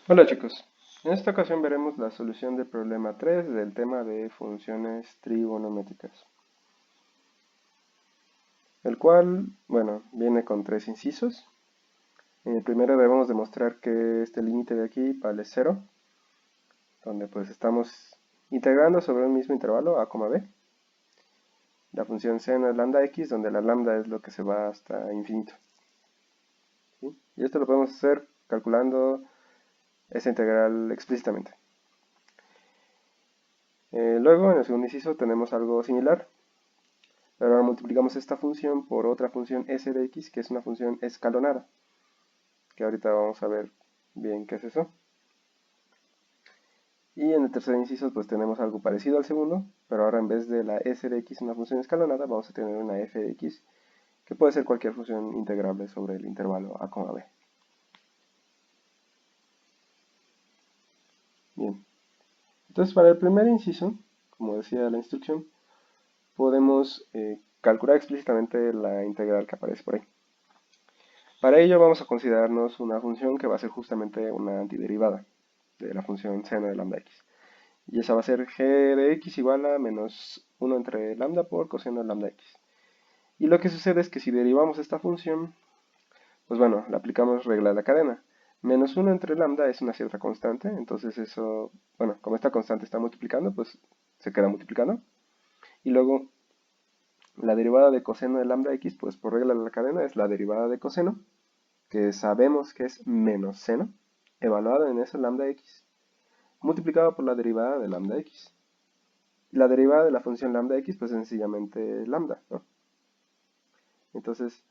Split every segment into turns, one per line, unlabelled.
Hola chicos, en esta ocasión veremos la solución del problema 3 del tema de funciones trigonométricas, el cual, bueno, viene con tres incisos. En el primero debemos demostrar que este límite de aquí vale 0, donde pues estamos integrando sobre un mismo intervalo a, b, la función seno de lambda x, donde la lambda es lo que se va hasta infinito, ¿sí? Y esto lo podemos hacer calculando esta integral explícitamente. Luego, en el segundo inciso tenemos algo similar. Pero ahora multiplicamos esta función por otra función s de x, que es una función escalonada, que ahorita vamos a ver bien qué es eso. Y en el tercer inciso pues tenemos algo parecido al segundo, pero ahora en vez de la s de x, una función escalonada, vamos a tener una f de x, que puede ser cualquier función integrable sobre el intervalo a, b. Bien, entonces para el primer inciso, como decía la instrucción, podemos calcular explícitamente la integral que aparece por ahí. Para ello vamos a considerarnos una función que va a ser justamente una antiderivada de la función seno de lambda x. Y esa va a ser g de x igual a menos 1 entre lambda por coseno de lambda x. Y lo que sucede es que si derivamos esta función, pues bueno, le aplicamos regla de la cadena. Menos 1 entre lambda es una cierta constante, entonces eso, bueno, como esta constante está multiplicando, pues se queda multiplicando. Y luego la derivada de coseno de lambda x, pues por regla de la cadena es la derivada de coseno, que sabemos que es menos seno, evaluada en esa lambda x, multiplicado por la derivada de lambda x. La derivada de la función lambda x pues es sencillamente lambda, ¿no? Entonces,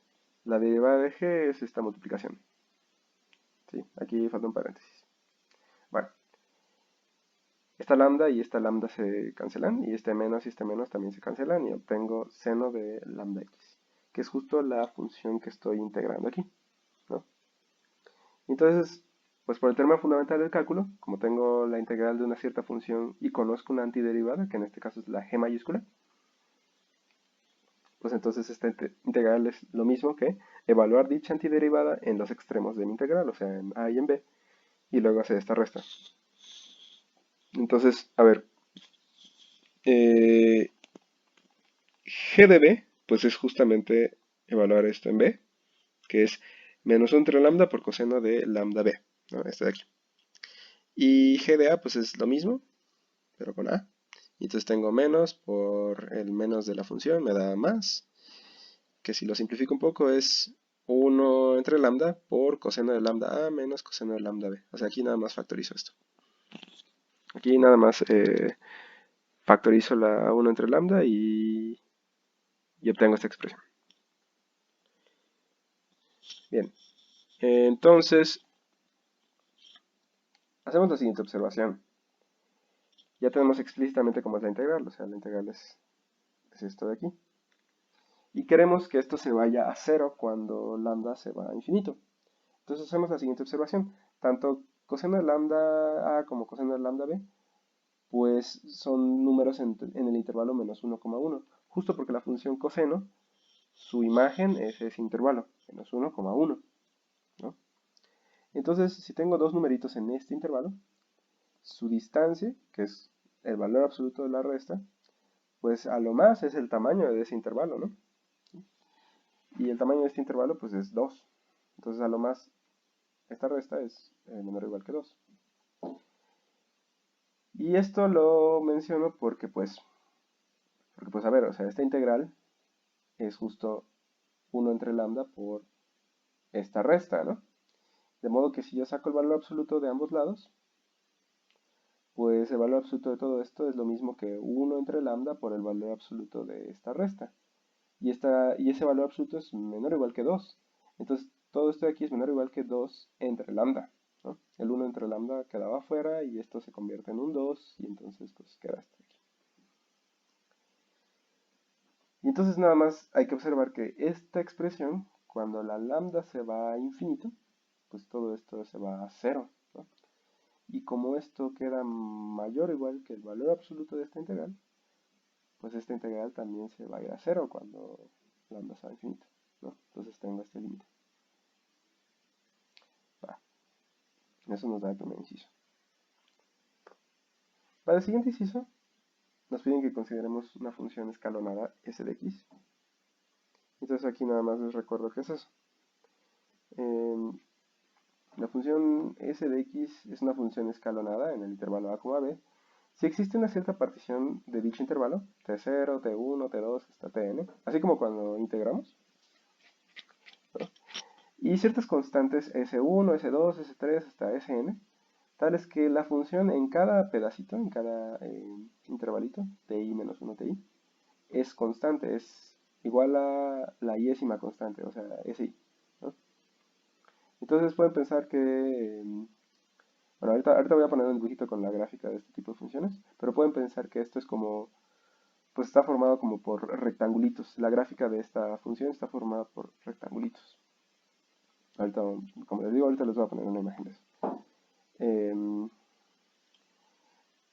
la derivada de g es esta multiplicación. ¿Sí? Aquí falta un paréntesis. Bueno, esta lambda se cancelan, y este menos también se cancelan, y obtengo seno de lambda x, que es justo la función que estoy integrando aquí, ¿no? Entonces, pues por el teorema fundamental del cálculo, como tengo la integral de una cierta función y conozco una antiderivada, que en este caso es la g mayúscula, pues entonces esta integral es lo mismo que evaluar dicha antiderivada en los extremos de mi integral, o sea, en a y en b, y luego hacer esta resta. Entonces, a ver, eh, g de b, pues es justamente evaluar esto en b, que es menos 1 entre lambda por coseno de lambda b, ¿no? Este de aquí. Y g de a, pues es lo mismo, pero con a. Y entonces tengo menos por el menos de la función, me da más, que si lo simplifico un poco es 1 entre lambda por coseno de lambda a menos coseno de lambda b. O sea, aquí nada más factorizo esto. Aquí nada más factorizo la 1 entre lambda y obtengo esta expresión. Bien, entonces hacemos la siguiente observación. Ya tenemos explícitamente cómo es la integral, o sea, la integral es esto de aquí. Y queremos que esto se vaya a 0 cuando lambda se va a infinito. Entonces hacemos la siguiente observación. Tanto coseno de lambda a como coseno de lambda b, pues son números en el intervalo menos 1,1. Justo porque la función coseno, su imagen es ese intervalo, menos 1,1, ¿no? Entonces, si tengo dos numeritos en este intervalo, su distancia, que es el valor absoluto de la resta, pues a lo más es el tamaño de ese intervalo, ¿no? Y el tamaño de este intervalo, pues es 2. Entonces, a lo más, esta resta es menor o igual que 2. Y esto lo menciono porque, a ver, o sea, esta integral es justo 1 entre lambda por esta resta, ¿no? De modo que si yo saco el valor absoluto de ambos lados, pues el valor absoluto de todo esto es lo mismo que 1 entre lambda por el valor absoluto de esta resta. Y ese valor absoluto es menor o igual que 2. Entonces, todo esto de aquí es menor o igual que 2 entre lambda, ¿no? El 1 entre lambda quedaba afuera y esto se convierte en un 2 y entonces pues queda esto aquí. Y entonces nada más hay que observar que esta expresión, cuando la lambda se va a infinito, pues todo esto se va a 0, ¿no? Y como esto queda mayor o igual que el valor absoluto de esta integral, pues esta integral también se va a ir a 0 cuando lambda se va a infinito, ¿no? Entonces tengo este límite. Eso nos da el primer inciso. Para el siguiente inciso, nos piden que consideremos una función escalonada s de x. Entonces aquí nada más les recuerdo qué es eso. La función s de x es una función escalonada en el intervalo a, b. Si existe una cierta partición de dicho intervalo, t0, t1, t2 hasta tn, así como cuando integramos, ¿no? Y ciertas constantes s1, s2, s3 hasta sn, tales que la función en cada pedacito, en cada intervalito, ti menos 1 ti, es constante, es igual a la iésima constante, o sea, si, ¿no? Entonces pueden pensar que, bueno, ahorita voy a poner un dibujito con la gráfica de este tipo de funciones, pero pueden pensar que esto es como, pues está formado como por rectangulitos. La gráfica de esta función está formada por rectangulitos. Ahorita, como les digo, ahorita les voy a poner una imagen de eso.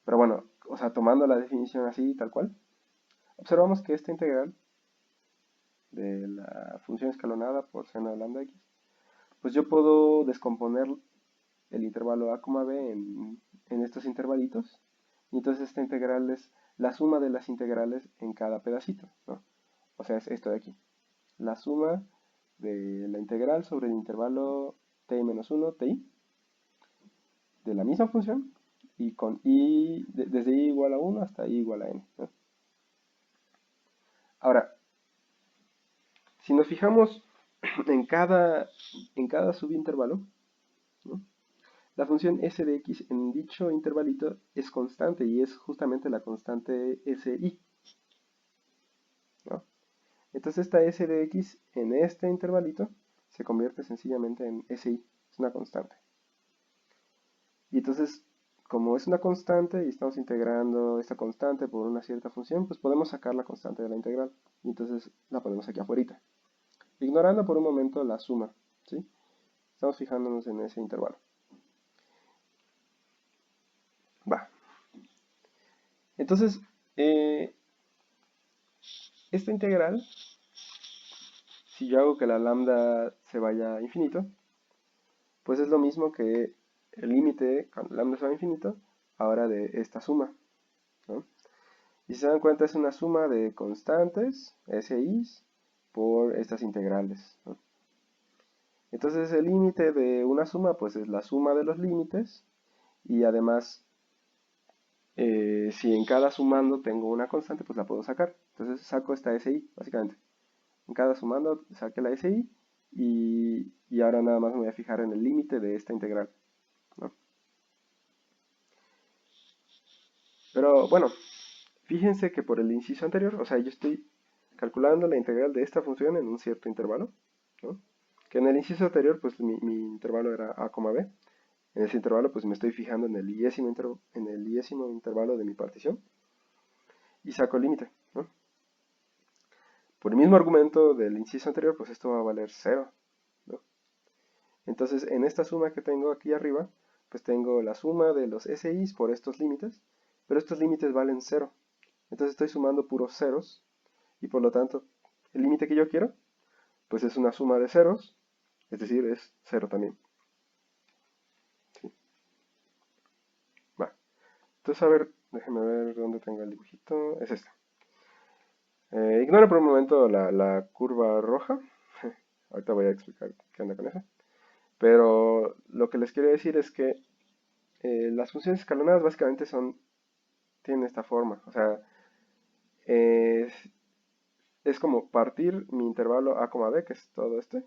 Pero bueno, o sea, tomando la definición así, tal cual, observamos que esta integral de la función escalonada por seno de lambda x, pues yo puedo descomponer el intervalo a, b en estos intervalitos, y entonces esta integral es la suma de las integrales en cada pedacito, ¿no? O sea, es esto de aquí, la suma de la integral sobre el intervalo t menos 1, ti, de la misma función, y con i, desde i igual a 1 hasta i igual a n, ¿no? Ahora, si nos fijamos en cada subintervalo, ¿no? La función s de x en dicho intervalito es constante y es justamente la constante si, ¿no? Entonces esta s de x en este intervalito se convierte sencillamente en si, es una constante. Y entonces, como es una constante y estamos integrando esta constante por una cierta función, pues podemos sacar la constante de la integral. Y entonces la ponemos aquí afuera, ignorando por un momento la suma, ¿sí? Estamos fijándonos en ese intervalo. Va. Entonces, esta integral, si yo hago que la lambda se vaya a infinito, pues es lo mismo que el límite cuando lambda se va a infinito, ahora de esta suma, ¿no? Y si se dan cuenta es una suma de constantes, SIs, por estas integrales, ¿no? Entonces el límite de una suma pues es la suma de los límites y además si en cada sumando tengo una constante pues la puedo sacar. Entonces saco esta SI básicamente. En cada sumando saqué la SI y ahora nada más me voy a fijar en el límite de esta integral, ¿no? Pero bueno, fíjense que por el inciso anterior, o sea, yo estoy calculando la integral de esta función en un cierto intervalo, ¿no? Que en el inciso anterior, pues mi intervalo era a, b. En ese intervalo, pues me estoy fijando en el iésimo intervalo de mi partición y saco el límite, ¿no? Por el mismo argumento del inciso anterior, pues esto va a valer 0, ¿no? Entonces, en esta suma que tengo aquí arriba, pues tengo la suma de los SIs por estos límites, pero estos límites valen 0. Entonces estoy sumando puros ceros y por lo tanto el límite que yo quiero pues es una suma de ceros, es decir, es 0 también. ¿Sí? Va. Entonces, a ver, déjenme ver dónde tengo el dibujito. Es este. Ignoro por un momento la curva roja. Ahorita voy a explicar qué onda con eso. Pero lo que les quiero decir es que las funciones escalonadas básicamente tienen esta forma. O sea, es, es como partir mi intervalo a, b, que es todo este.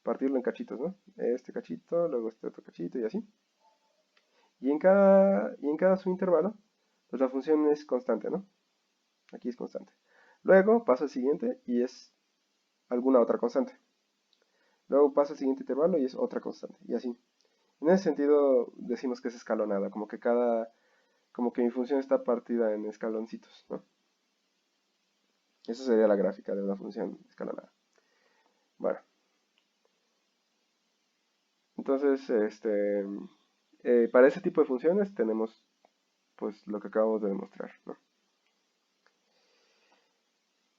Partirlo en cachitos, ¿no? Este cachito, luego este otro cachito y así. Y en cada subintervalo, pues la función es constante, ¿no? Aquí es constante. Luego paso al siguiente y es alguna otra constante. Luego paso al siguiente intervalo y es otra constante. Y así. En ese sentido decimos que es escalonada, como que mi función está partida en escaloncitos, ¿no? Esa sería la gráfica de una función escalonada. Bueno. Entonces, para ese tipo de funciones tenemos pues lo que acabamos de demostrar, ¿no?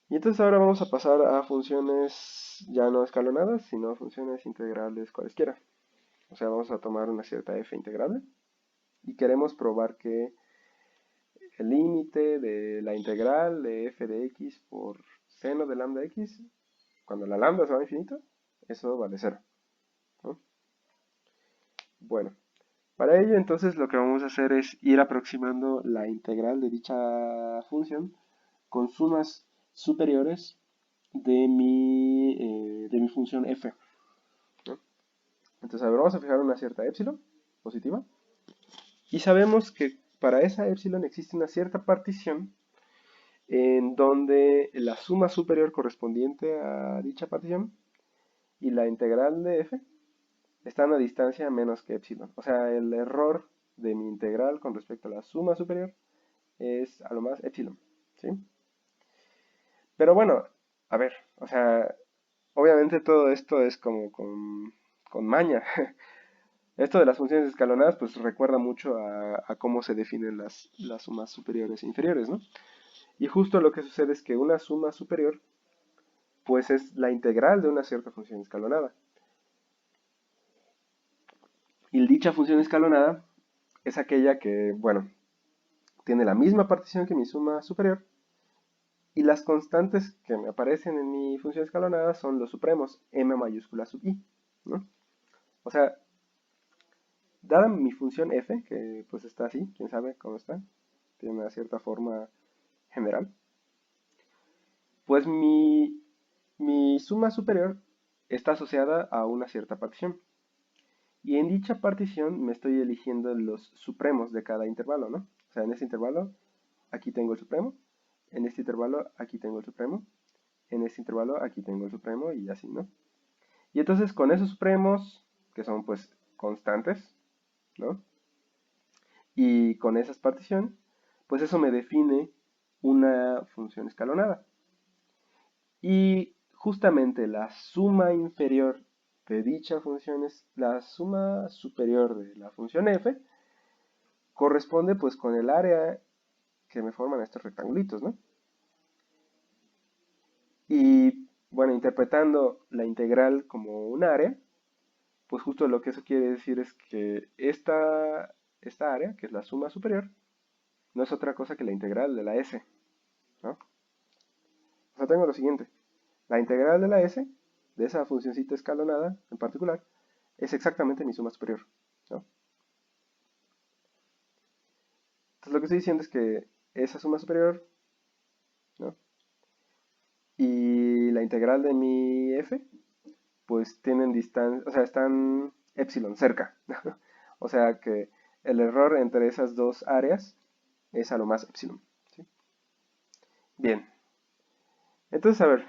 Y entonces ahora vamos a pasar a funciones ya no escalonadas, sino funciones integrales cualesquiera. O sea, vamos a tomar una cierta f integrable y queremos probar que el límite de la integral de f de x por seno de lambda x, cuando la lambda se va a infinito, eso vale 0, ¿no? Bueno, para ello entonces lo que vamos a hacer es ir aproximando la integral de dicha función con sumas superiores de mi función f, ¿no? Entonces, a ver, vamos a fijar una cierta épsilon positiva y sabemos que para esa épsilon existe una cierta partición en donde la suma superior correspondiente a dicha partición y la integral de f están a distancia menos que épsilon. O sea, el error de mi integral con respecto a la suma superior es a lo más épsilon, ¿sí? Pero bueno, a ver, o sea, obviamente todo esto es como con maña. Esto de las funciones escalonadas pues recuerda mucho a cómo se definen las sumas superiores e inferiores, ¿no? Y justo lo que sucede es que una suma superior pues es la integral de una cierta función escalonada. Y dicha función escalonada es aquella que, bueno, tiene la misma partición que mi suma superior y las constantes que me aparecen en mi función escalonada son los supremos, m mayúscula sub i, ¿no? O sea, dada mi función f, que pues está así, quién sabe cómo está, tiene una cierta forma general, pues mi suma superior está asociada a una cierta partición. Y en dicha partición me estoy eligiendo los supremos de cada intervalo, ¿no? O sea, en este intervalo aquí tengo el supremo, en este intervalo aquí tengo el supremo, en este intervalo aquí tengo el supremo y así, ¿no? Y entonces con esos supremos, que son pues constantes, ¿no? Y con esa partición, pues eso me define una función escalonada. Y justamente la suma inferior de dicha función es la suma superior de la función f, corresponde pues con el área que me forman estos rectangulitos, ¿no? Y bueno, interpretando la integral como un área, pues justo lo que eso quiere decir es que esta área, que es la suma superior, no es otra cosa que la integral de la s, ¿no? O sea, tengo lo siguiente. La integral de la s, de esa funcioncita escalonada en particular, es exactamente mi suma superior, ¿no? Entonces lo que estoy diciendo es que esa suma superior, ¿no? Y la integral de mi f, pues tienen distancia, o sea, están epsilon cerca. O sea que el error entre esas dos áreas es a lo más epsilon, ¿sí? Bien, entonces a ver,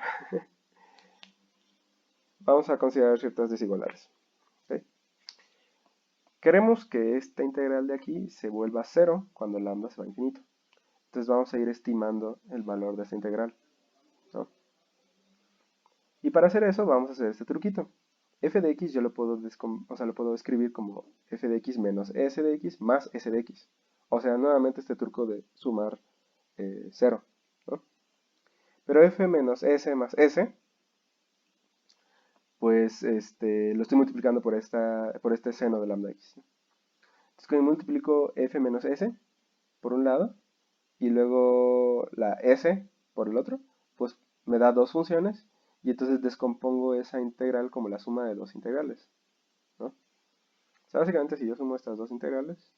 vamos a considerar ciertas desigualdades, ¿sí? Queremos que esta integral de aquí se vuelva cero cuando lambda se va a infinito. Entonces vamos a ir estimando el valor de esta integral, ¿no? Y para hacer eso vamos a hacer este truquito. F de x yo lo puedo, lo puedo escribir como f de x menos s de x más s de x. O sea, nuevamente este truco de sumar 0, ¿no? Pero f menos s más s, pues lo estoy multiplicando por este seno de lambda x, ¿no? Entonces, como multiplico f menos s por un lado y luego la s por el otro, pues me da dos funciones y entonces descompongo esa integral como la suma de dos integrales, ¿no? O sea, básicamente si yo sumo estas dos integrales,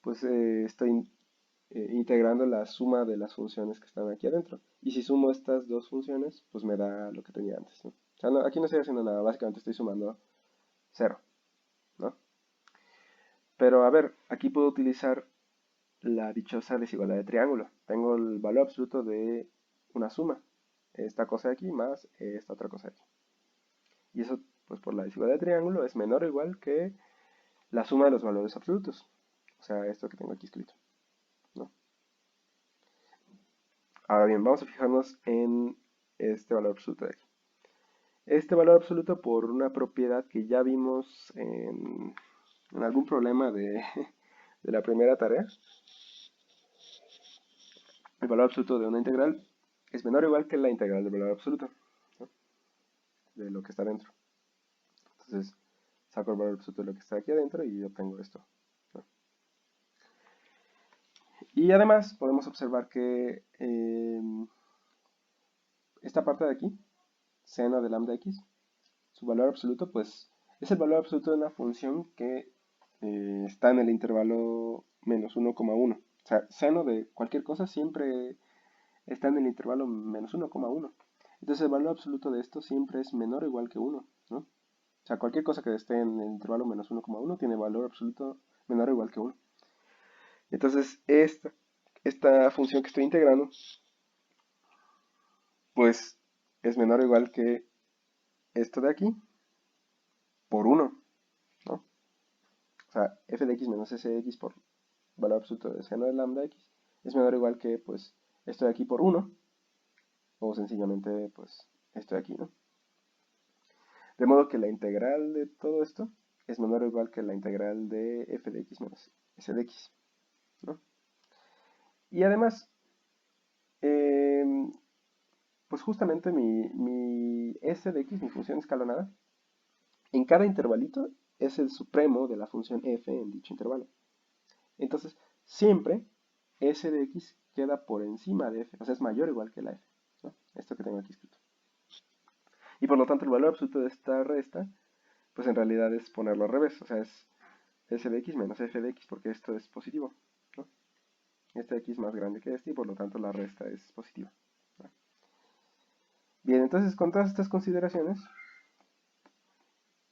pues estoy integrando la suma de las funciones que están aquí adentro. Y si sumo estas dos funciones, pues me da lo que tenía antes, ¿no? O sea, aquí no estoy haciendo nada, básicamente estoy sumando 0, ¿no? Pero a ver, aquí puedo utilizar la dichosa desigualdad de triángulo. Tengo el valor absoluto de una suma, esta cosa de aquí más esta otra cosa de aquí. Y eso, pues por la desigualdad de triángulo, es menor o igual que la suma de los valores absolutos. O sea, esto que tengo aquí escrito, ¿no? Ahora bien, vamos a fijarnos en este valor absoluto de aquí. Este valor absoluto por una propiedad que ya vimos en algún problema de la primera tarea. El valor absoluto de una integral es menor o igual que la integral del valor absoluto, ¿no? De lo que está dentro. Entonces, saco el valor absoluto de lo que está aquí adentro y obtengo esto, ¿no? Y además podemos observar que esta parte de aquí, seno de lambda x, su valor absoluto, pues es el valor absoluto de una función que está en el intervalo menos 1,1. O sea, seno de cualquier cosa siempre está en el intervalo menos 1,1. Entonces el valor absoluto de esto siempre es menor o igual que 1, ¿no? O sea, cualquier cosa que esté en el intervalo menos 1,1 tiene valor absoluto menor o igual que 1. Entonces esta función que estoy integrando, pues es menor o igual que esto de aquí por 1, ¿no? O sea, f de x menos s de x por valor absoluto de seno de lambda x es menor o igual que, pues, esto de aquí por 1, o sencillamente, pues, esto de aquí, ¿no? De modo que la integral de todo esto es menor o igual que la integral de f de x menos s de x, ¿no? Y además, eh, pues justamente mi s de x, mi función escalonada, en cada intervalito es el supremo de la función f en dicho intervalo. Entonces, siempre s de x queda por encima de f, o sea, es mayor o igual que la f, ¿no? Esto que tengo aquí escrito. Y por lo tanto, el valor absoluto de esta resta, pues en realidad es ponerlo al revés, o sea, es s de x menos f de x, porque esto es positivo, ¿no? Este de x es más grande que este y por lo tanto la resta es positiva, ¿no? Bien, entonces con todas estas consideraciones,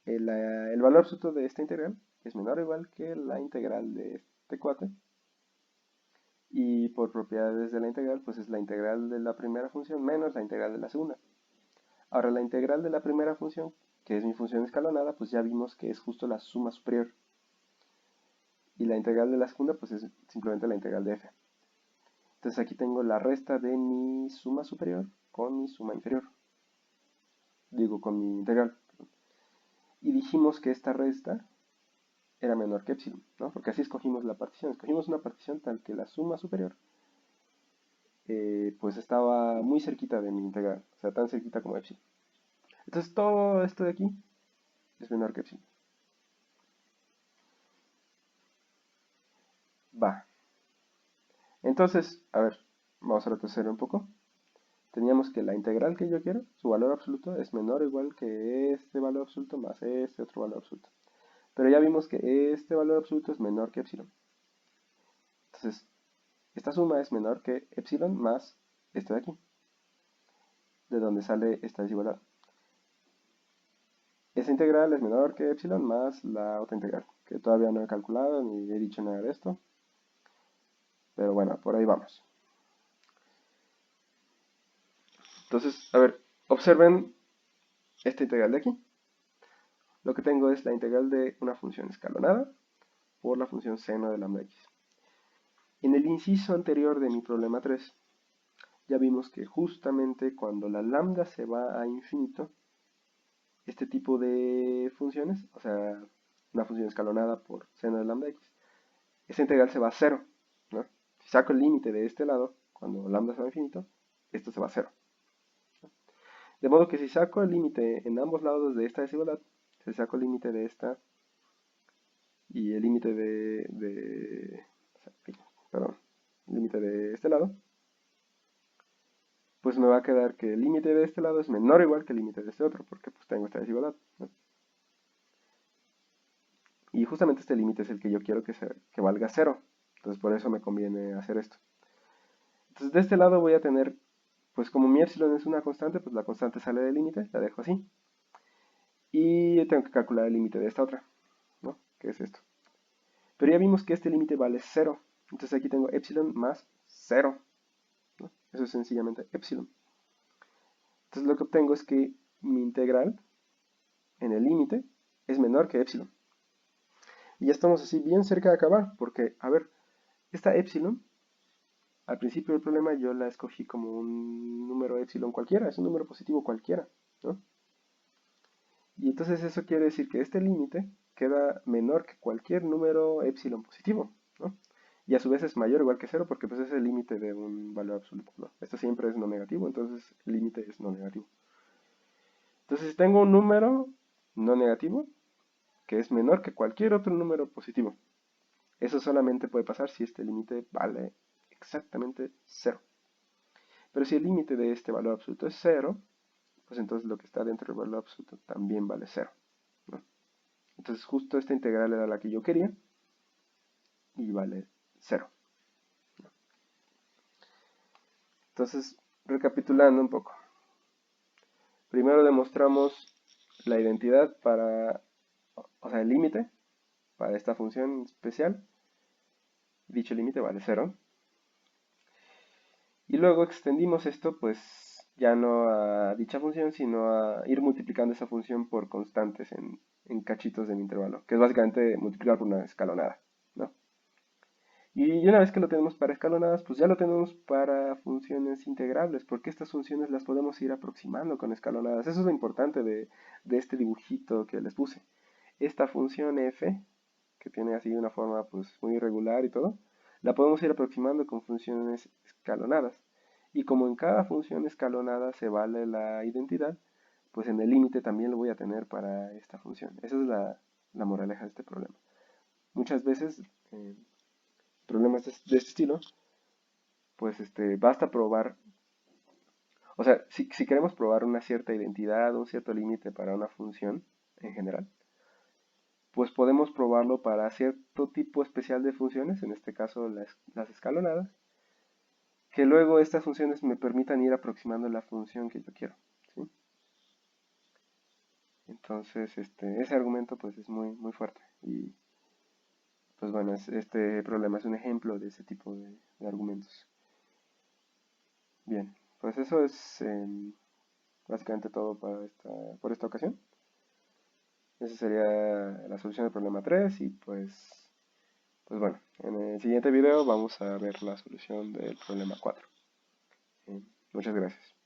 el valor absoluto de esta integral es menor o igual que la integral de este cuate. Y por propiedades de la integral, pues es la integral de la primera función menos la integral de la segunda. Ahora, la integral de la primera función, que es mi función escalonada, pues ya vimos que es justo la suma superior. Y la integral de la segunda, pues es simplemente la integral de f. Entonces aquí tengo la resta de mi suma superior con mi suma inferior. Digo, con mi integral. Y dijimos que esta resta era menor que epsilon, ¿no? Porque así escogimos la partición. Escogimos una partición tal que la suma superior pues estaba muy cerquita de mi integral, o sea, tan cerquita como epsilon. Entonces todo esto de aquí es menor que epsilon. Va. Entonces, a ver, vamos a retroceder un poco. Teníamos que la integral que yo quiero, su valor absoluto, es menor o igual que este valor absoluto más este otro valor absoluto. Pero ya vimos que este valor absoluto es menor que epsilon. Entonces, esta suma es menor que epsilon más esto de aquí, de donde sale esta desigualdad. Esa integral es menor que epsilon más la otra integral, que todavía no he calculado ni he dicho nada de esto. Pero bueno, por ahí vamos. Entonces, a ver, observen esta integral de aquí. Lo que tengo es la integral de una función escalonada por la función seno de lambda x. En el inciso anterior de mi problema 3, ya vimos que justamente cuando la lambda se va a infinito, este tipo de funciones, o sea, una función escalonada por seno de lambda x, esa integral se va a cero, ¿no? Si saco el límite de este lado, cuando lambda se va a infinito, esto se va a cero. De modo que si saco el límite en ambos lados de esta desigualdad, si saco el límite de esta y el límite perdón, el límite de este lado, pues me va a quedar que el límite de este lado es menor o igual que el límite de este otro, porque pues tengo esta desigualdad, ¿no? Y justamente este límite es el que yo quiero que valga cero, entonces por eso me conviene hacer esto. Entonces de este lado voy a tener, pues como mi epsilon es una constante, pues la constante sale del límite, la dejo así. Y tengo que calcular el límite de esta otra, ¿no? Que es esto. Pero ya vimos que este límite vale 0. Entonces aquí tengo epsilon más 0, ¿no? Eso es sencillamente epsilon. Entonces lo que obtengo es que mi integral en el límite es menor que epsilon. Y ya estamos así bien cerca de acabar, porque, a ver, esta epsilon, al principio del problema yo la escogí como un número epsilon cualquiera, es un número positivo cualquiera, ¿no? Y entonces eso quiere decir que este límite queda menor que cualquier número epsilon positivo, ¿no? Y a su vez es mayor o igual que cero porque pues es el límite de un valor absoluto, ¿no? Esto siempre es no negativo, entonces el límite es no negativo. Entonces si tengo un número no negativo, que es menor que cualquier otro número positivo. Eso solamente puede pasar si este límite vale exactamente 0. Pero si el límite de este valor absoluto es 0, pues entonces lo que está dentro del valor absoluto también vale 0, ¿no? Entonces justo esta integral era la que yo quería y vale 0. Entonces, recapitulando un poco. Primero demostramos la identidad para, o sea, el límite para esta función especial. Dicho límite vale 0. Y luego extendimos esto, pues ya no a dicha función, sino a ir multiplicando esa función por constantes en cachitos de mi intervalo, que es básicamente multiplicar por una escalonada, ¿no? Y una vez que lo tenemos para escalonadas, pues ya lo tenemos para funciones integrables, porque estas funciones las podemos ir aproximando con escalonadas. Eso es lo importante de este dibujito que les puse. Esta función f, que tiene así una forma pues muy irregular y todo, la podemos ir aproximando con funciones escalonadas. Y como en cada función escalonada se vale la identidad, pues en el límite también lo voy a tener para esta función. Esa es la moraleja de este problema. Muchas veces problemas de este estilo, pues basta probar, o sea, si queremos probar una cierta identidad, un cierto límite para una función en general, pues podemos probarlo para cierto tipo especial de funciones, en este caso las escalonadas, que luego estas funciones me permitan ir aproximando la función que yo quiero, ¿sí? Entonces, ese argumento pues es muy, muy fuerte y pues bueno, este problema es un ejemplo de ese tipo de argumentos. Bien, pues eso es básicamente todo por esta ocasión. Esa sería la solución del problema 3 y pues bueno, en el siguiente video vamos a ver la solución del problema 4. Muchas gracias.